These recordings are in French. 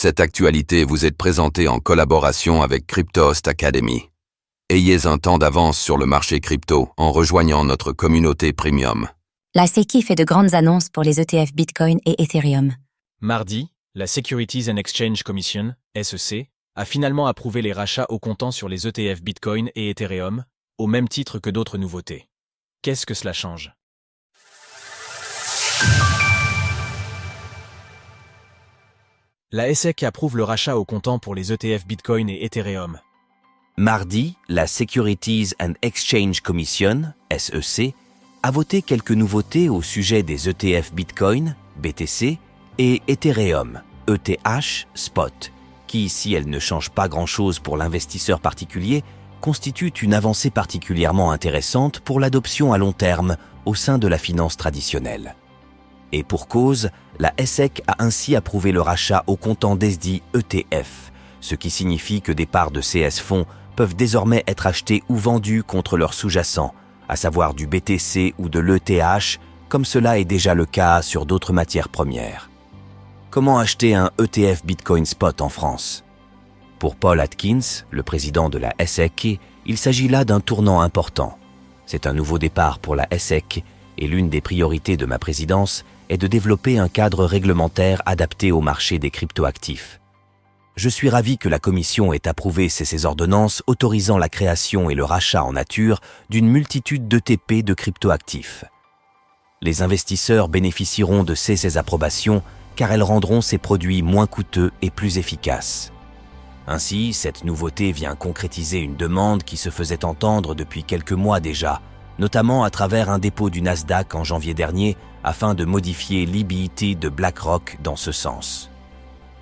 Cette actualité vous est présentée en collaboration avec Cryptost Academy. Ayez un temps d'avance sur le marché crypto en rejoignant notre communauté premium. La SEC fait de grandes annonces pour les ETF Bitcoin et Ethereum. Mardi, la Securities and Exchange Commission, SEC, a finalement approuvé les rachats au comptant sur les ETF Bitcoin et Ethereum, au même titre que d'autres nouveautés. Qu'est-ce que cela change ? La SEC approuve le rachat au comptant pour les ETF Bitcoin et Ethereum. Mardi, la Securities and Exchange Commission, SEC, a voté quelques nouveautés au sujet des ETF Bitcoin, BTC, et Ethereum, ETH, Spot, qui, si elles ne changent pas grand-chose pour l'investisseur particulier, constituent une avancée particulièrement intéressante pour l'adoption à long terme au sein de la finance traditionnelle. Et pour cause, la SEC a ainsi approuvé le rachat au comptant d'SD ETF, ce qui signifie que des parts de CS fonds peuvent désormais être achetées ou vendues contre leurs sous-jacents, à savoir du BTC ou de l'ETH, comme cela est déjà le cas sur d'autres matières premières. Comment acheter un ETF Bitcoin Spot en France ? Pour Paul Atkins, le président de la SEC, il s'agit là d'un tournant important. C'est un nouveau départ pour la SEC et l'une des priorités de ma présidence est de développer un cadre réglementaire adapté au marché des cryptoactifs. Je suis ravi que la Commission ait approuvé ces ordonnances autorisant la création et le rachat en nature d'une multitude d'ETP de cryptoactifs. Les investisseurs bénéficieront de ces approbations car elles rendront ces produits moins coûteux et plus efficaces. Ainsi, cette nouveauté vient concrétiser une demande qui se faisait entendre depuis quelques mois déjà, notamment à travers un dépôt du Nasdaq en janvier dernier afin de modifier l'EBIT de BlackRock dans ce sens.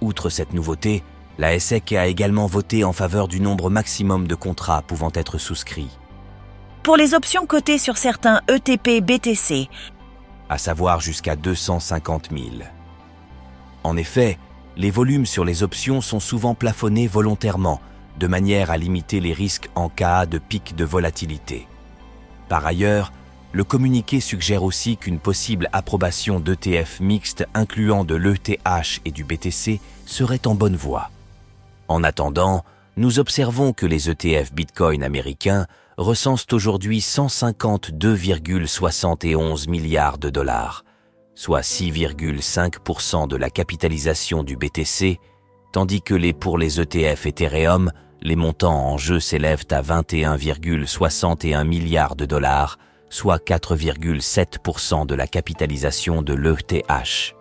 Outre cette nouveauté, la SEC a également voté en faveur du nombre maximum de contrats pouvant être souscrits. Pour les options cotées sur certains ETP BTC, à savoir jusqu'à 250 000. En effet, les volumes sur les options sont souvent plafonnés volontairement, de manière à limiter les risques en cas de pic de volatilité. Par ailleurs, le communiqué suggère aussi qu'une possible approbation d'ETF mixte incluant de l'ETH et du BTC serait en bonne voie. En attendant, nous observons que les ETF Bitcoin américains recensent aujourd'hui 152,71 milliards de dollars, soit 6,5% de la capitalisation du BTC, tandis que pour les ETF Ethereum, les montants en jeu s'élèvent à 21,61 milliards de dollars, soit 4,7% de la capitalisation de l'ETH.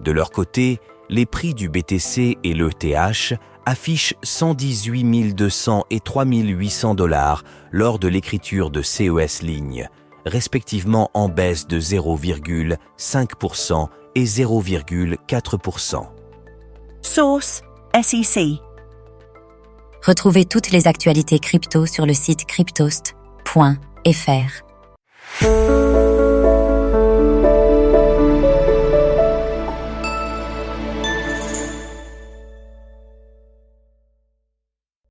De leur côté, les prix du BTC et l'ETH affichent 118 200 et 3 800 dollars lors de l'écriture de CES Ligne, respectivement en baisse de 0,5% et 0,4%. Source SEC. Retrouvez toutes les actualités crypto sur le site cryptost.fr.